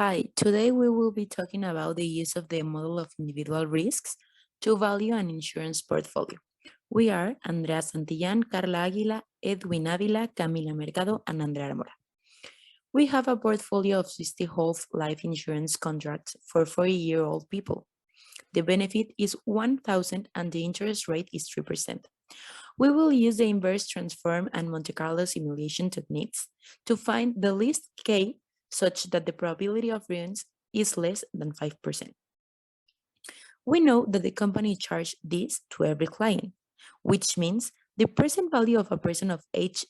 Hi, today we will be talking about the use of the model of individual risks to value an insurance portfolio. We are Andrea Santillan, Carla Aguila, Edwin Avila, Camila Mercado, and Andrea Mora. We have a portfolio of 60 whole life insurance contracts for 40-year-old people. The benefit is 1,000 and the interest rate is 3%. We will use the inverse transform and Monte Carlo simulation techniques to find the least K such that the probability of ruins is less than 5%. We know that the company charged this to every client, which means the present value of a person of age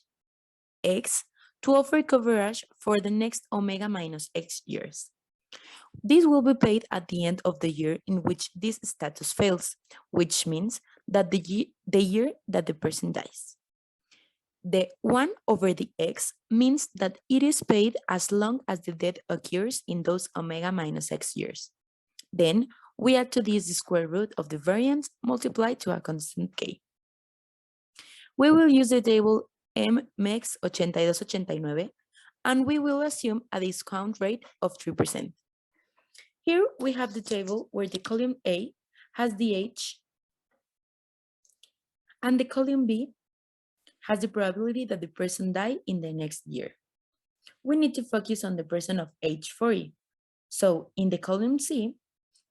X to offer coverage for the next omega minus X years. This will be paid at the end of the year in which this status fails, which means that the year that the person dies. The 1 over the x means that it is paid as long as the death occurs in those omega minus x years. Then we add to this the square root of the variance multiplied to a constant k. We will use the table MMEX 8289 and we will assume a discount rate of 3%. Here we have the table where the column A has the age and the column B has the probability that the person die in the next year. We need to focus on the person of age 40. So in the column C,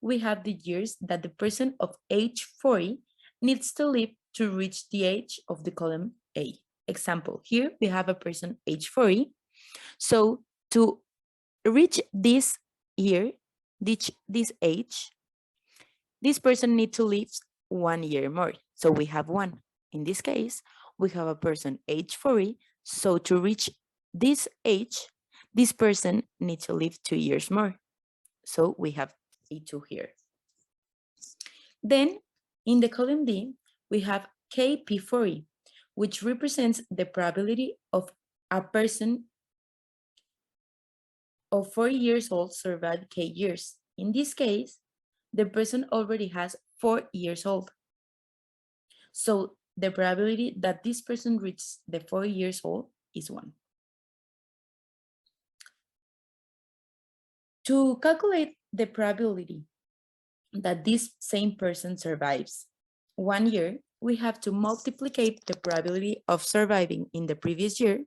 we have the years that the person of age 40 needs to live to reach the age of the column A. Example, here we have a person age 40. So to reach this year, this age, this person needs to live 1 year more. So we have 1. In this case, we have a person age 40. So to reach this age, this person needs to live 2 years more. So we have A2 here. Then in the column D, we have KP40, which represents the probability of a person of 40 years old survive K years. In this case, the person already has 4 years old. So the probability that this person reaches the 4 years old is 1. To calculate the probability that this same person survives 1 year, we have to multiply the probability of surviving in the previous year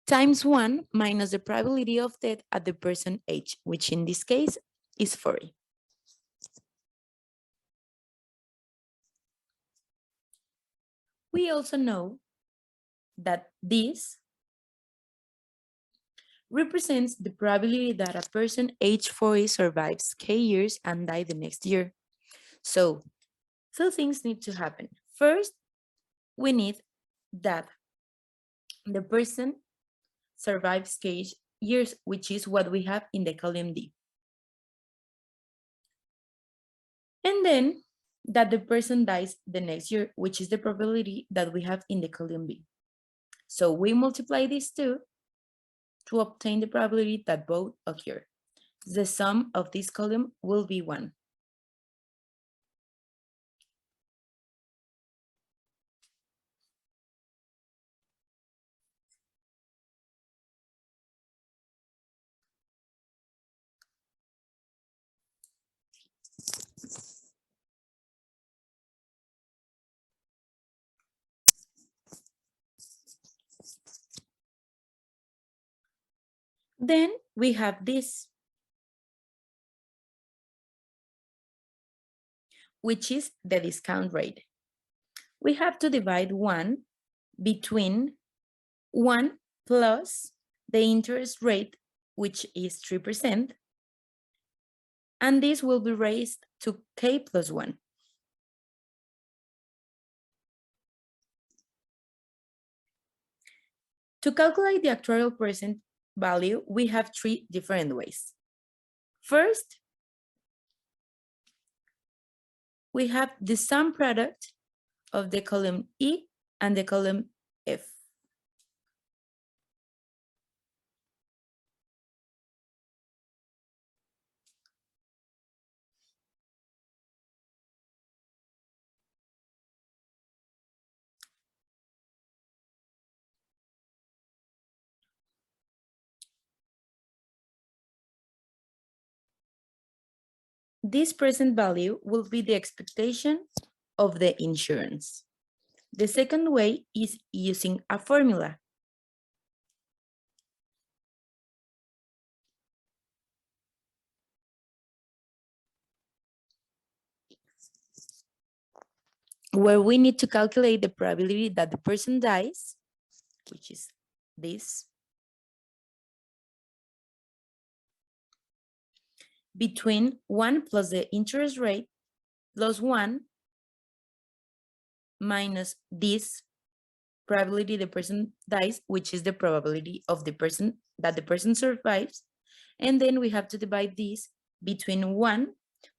times 1 minus the probability of death at the person age, which in this case is 40. We also know that this represents the probability that a person age 40 survives K years and die the next year. So, two things need to happen. First, we need that the person survives K years, which is what we have in the column D. And then that the person dies the next year, which is the probability that we have in the column B. So we multiply these two to obtain the probability that both occur. The sum of this column will be 1. Then we have this, which is the discount rate. We have to divide 1 between 1 plus the interest rate, which is 3%, and this will be raised to K plus 1. To calculate the actuarial present value, we have 3 different ways. First, we have the sum product of the column E and the column F. This present value will be the expectation of the insurance. The second way is using a formula. Where we need to calculate the probability that the person dies, which is this, between 1 plus the interest rate plus 1 minus this probability the person dies, which is the probability of the person that the person survives. And then we have to divide this between 1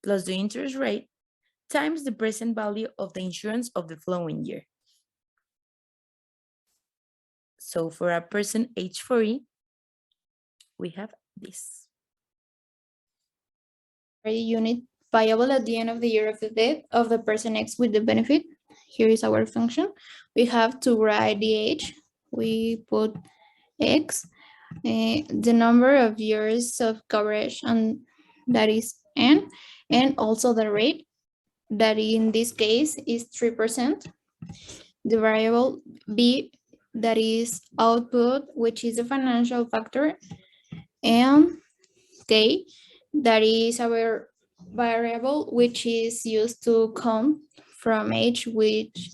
plus the interest rate times the present value of the insurance of the following year. So for a person age 40, we have this. Unit viable at the end of the year of the death of the person X with the benefit. Here is our function. We have to write the age. We put X, the number of years of coverage, and that is N, and also the rate, that in this case is 3%. The variable B, that is output, which is a financial factor, and K, that is our variable, which is used to come from age, which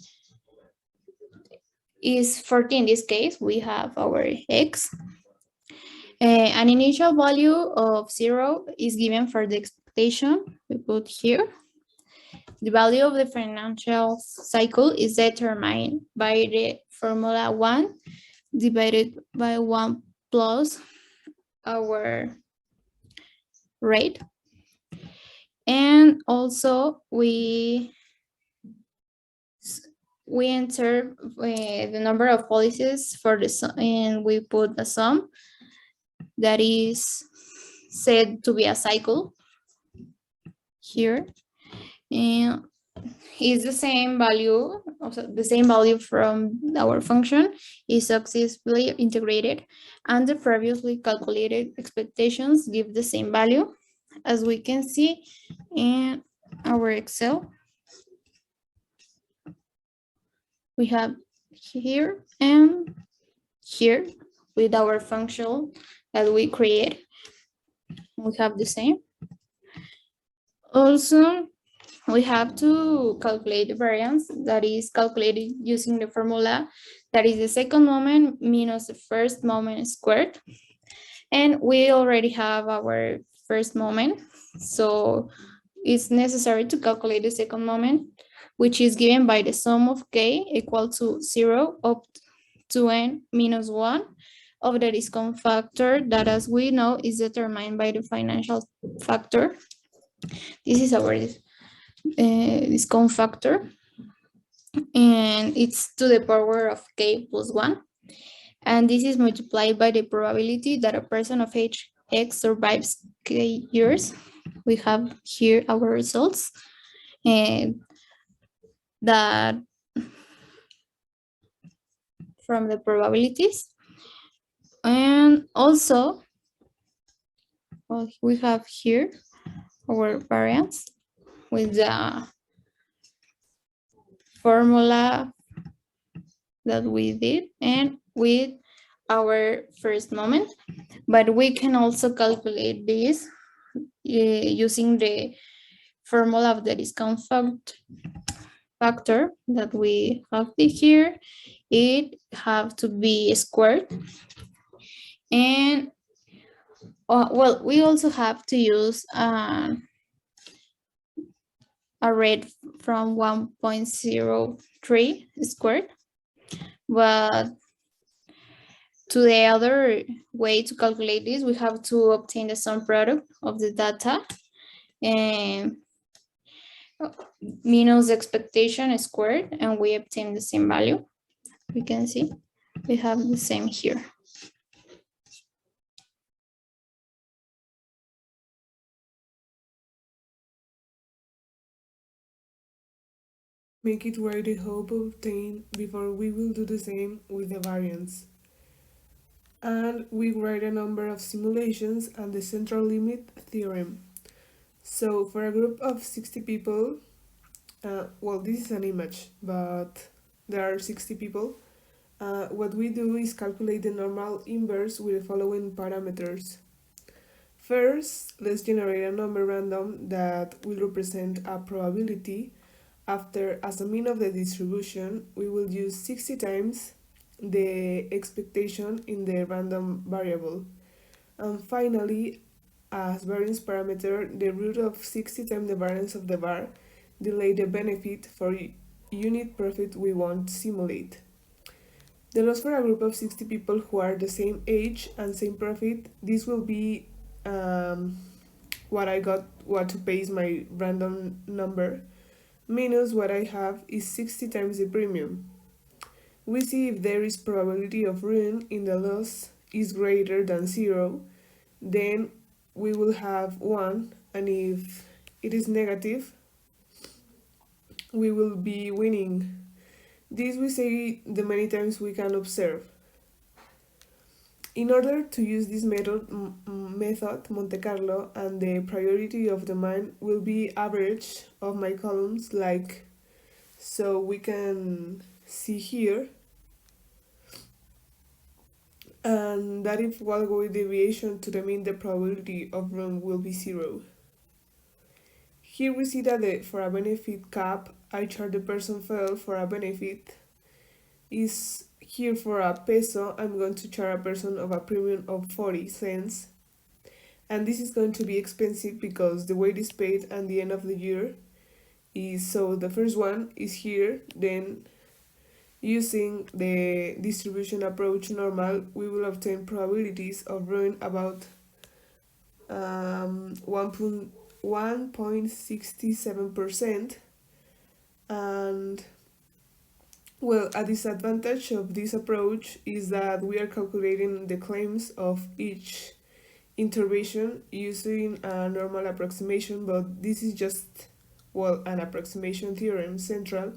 is 40 in this case. We have our X. An initial value of 0 is given for the expectation. We put here. The value of the financial cycle is determined by the formula 1 divided by 1 plus our rate. And also we enter the number of policies for the sum, and we put the sum that is said to be a cycle here, and is the same value, also the same value from our function is successfully integrated, and the previously calculated expectations give the same value, as we can see in our Excel. We have here and here with our function that we create. We have the same. Also, we have to calculate the variance, that is calculated using the formula that is the second moment minus the first moment squared. And we already have our first moment, so it's necessary to calculate the second moment, which is given by the sum of k equal to 0 up to n minus 1 of the discount factor that, as we know, is determined by the financial factor. This is our discount factor, and it's to the power of k plus 1. And this is multiplied by the probability that a person of age X survives k years. We have here our results, and that from the probabilities. And also, well, we have here our variance with the formula that we did and with our first moment. But we can also calculate this using the formula of the discount factor that we have here. It have to be squared. And well, we also have to use a rate from 1.03 squared, but to the other way to calculate this, we have to obtain the sum product of the data and minus expectation squared, and we obtain the same value. We can see we have the same here. Make it where the hope obtained before we will do the same with the variance. And we write a number of simulations and the central limit theorem. So for a group of 60 people, well, this is an image, but there are 60 people. What we do is calculate the normal inverse with the following parameters. First, let's generate a number random that will represent a probability. After, as a mean of the distribution, we will use 60 times the expectation in the random variable. And finally, as variance parameter, the root of 60 times the variance of the var delay the benefit for unit profit we want to simulate. The loss for a group of 60 people who are the same age and same profit, this will be what I got, what to pay is my random number, minus what I have is 60 times the premium. We see if there is probability of ruin in the loss is greater than 0, then we will have 1, and if it is negative, we will be winning. This we say the many times we can observe. In order to use this method, Monte Carlo and the priority of the mine will be average of my columns, like so we can see here, and that if Walgo deviation to the mean, the probability of ruin will be 0. Here we see that for a benefit cap, I chart the person fell for a benefit is here for a peso. I'm going to charge a person of a premium of 40 cents, and this is going to be expensive because the weight is paid at the end of the year is, so the first one is here. Then using the distribution approach normal, we will obtain probabilities of ruin about 1.67%. And well, a disadvantage of this approach is that we are calculating the claims of each intervention using a normal approximation, but this is just, well, an approximation theorem central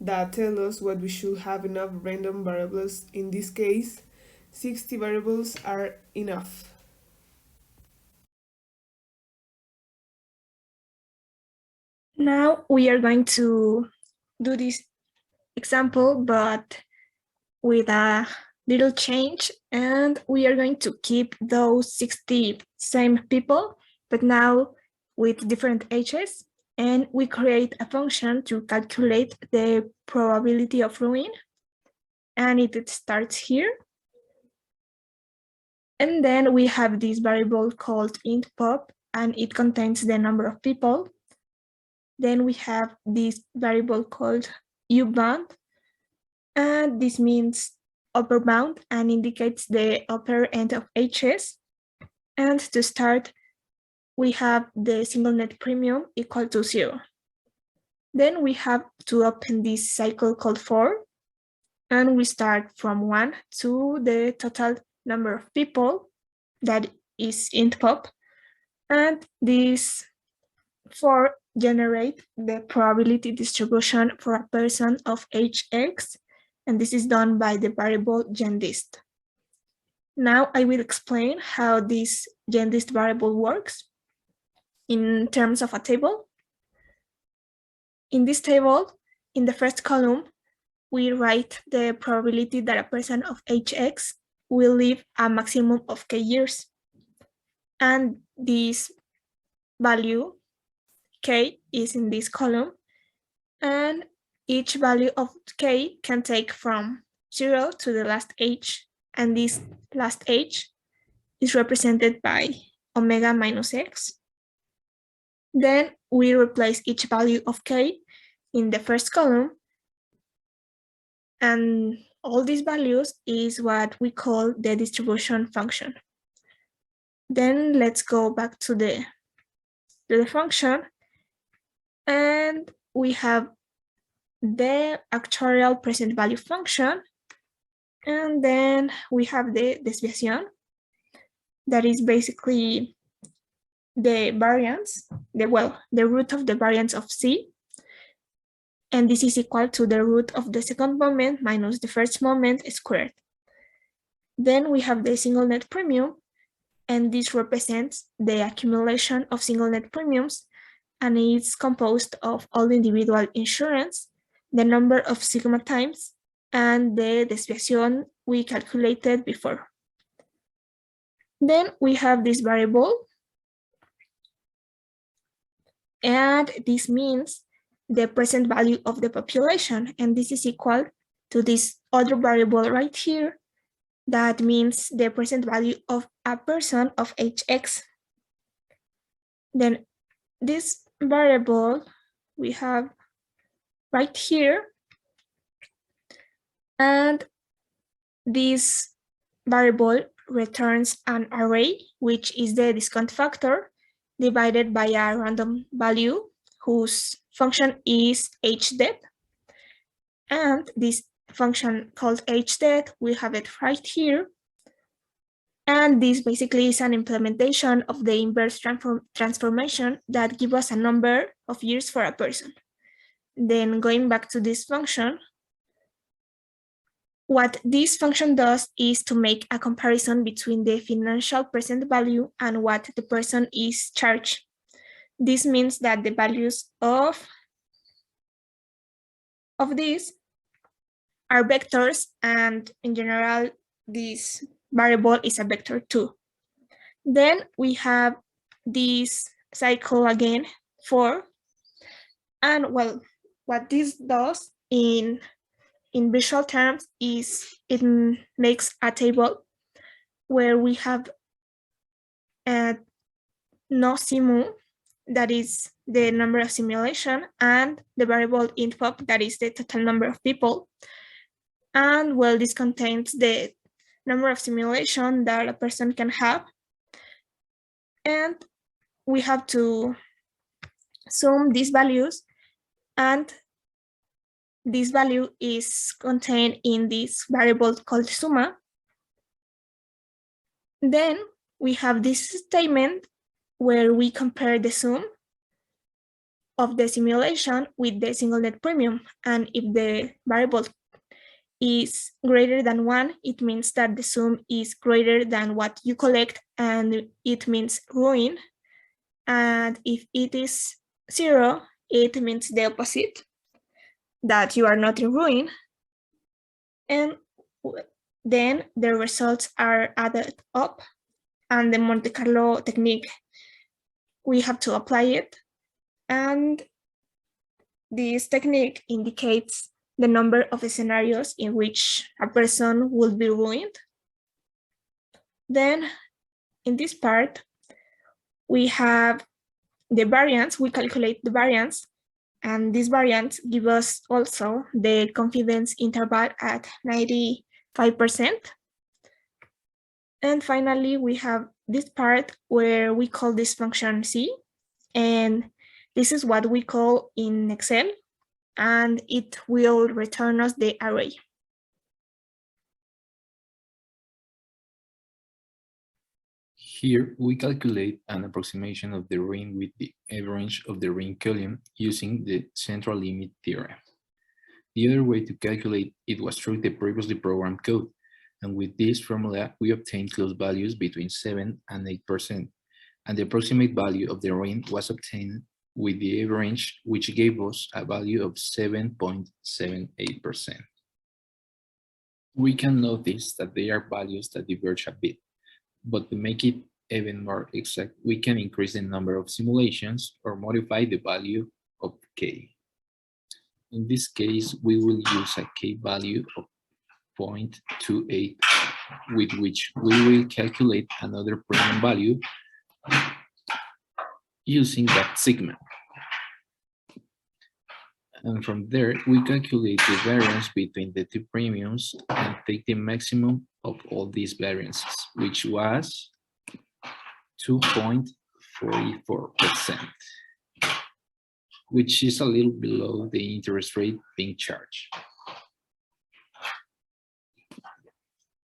that tells us what we should have enough random variables. In this case, 60 variables are enough. Now we are going to do this example, but with a little change, and we are going to keep those 60 same people, but now with different ages, and we create a function to calculate the probability of ruin, and it starts here. And then we have this variable called int pop, and it contains the number of people. Then we have this variable called ubound, and this means upper bound and indicates the upper end of HS. And to start, we have the single net premium equal to 0. Then we have to open this cycle called for, and we start from 1 to the total number of people, that is int pop, and this for generate the probability distribution for a person of age X, and this is done by the variable gendist. Now I will explain how this gendist variable works in terms of a table. In this table, in the first column, we write the probability that a person of age X will live a maximum of K years. And this value, K, is in this column, and each value of K can take from 0 to the last age, and this last age is represented by omega minus X. Then we replace each value of K in the first column, and all these values is what we call the distribution function. Then let's go back to the function, and we have the actuarial present value function, and then we have the desviation, that is basically the variance, the root of the variance of C, and this is equal to the root of the second moment minus the first moment squared. Then we have the single net premium, and this represents the accumulation of single net premiums, and it's composed of all individual insurance, the number of sigma times, and the desviation we calculated before. Then we have this variable, and this means the present value of the population, and this is equal to this other variable right here. That means the present value of a person of age X. Then this variable we have right here, and this variable returns an array, which is the discount factor divided by a random value whose function is hdet. And this function called hdet, we have it right here. And this basically is an implementation of the inverse transformation that gives us a number of years for a person. Then going back to this function, what this function does is to make a comparison between the financial present value and what the person is charged. This means that the values of these are vectors, and in general, this variable is a vector too. Then we have this cycle again for, and well, what this does in visual terms is it makes a table where we have a no simu, that is the number of simulation, and the variable infop, that is the total number of people. And well, this contains the number of simulation that a person can have. And we have to sum these values, and this value is contained in this variable called summa. Then we have this statement where we compare the sum of the simulation with the single net premium. And if the variable is greater than 1, it means that the sum is greater than what you collect, and it means ruin. And if it is 0, it means the opposite, that you are not in ruin. And then the results are added up, and the Monte Carlo technique, we have to apply it. And this technique indicates the number of scenarios in which a person will be ruined. Then in this part, we have the variance. We calculate the variance, and this variance gives us also the confidence interval at 95%. And finally, we have this part where we call this function C, and this is what we call in Excel, and it will return us the array. Here, we calculate an approximation of the ring with the average of the ring column using the central limit theorem. The other way to calculate it was through the previously programmed code, and with this formula, we obtained close values between 7 and 8%, and the approximate value of the ring was obtained with the average, which gave us a value of 7.78%. We can notice that they are values that diverge a bit, but to make it even more exact, we can increase the number of simulations or modify the value of k. In this case, we will use a k value of 0.28, with which we will calculate another premium value using that sigma. And from there, we calculate the variance between the two premiums and take the maximum of all these variances, which was 2.44%, which is a little below the interest rate being charged.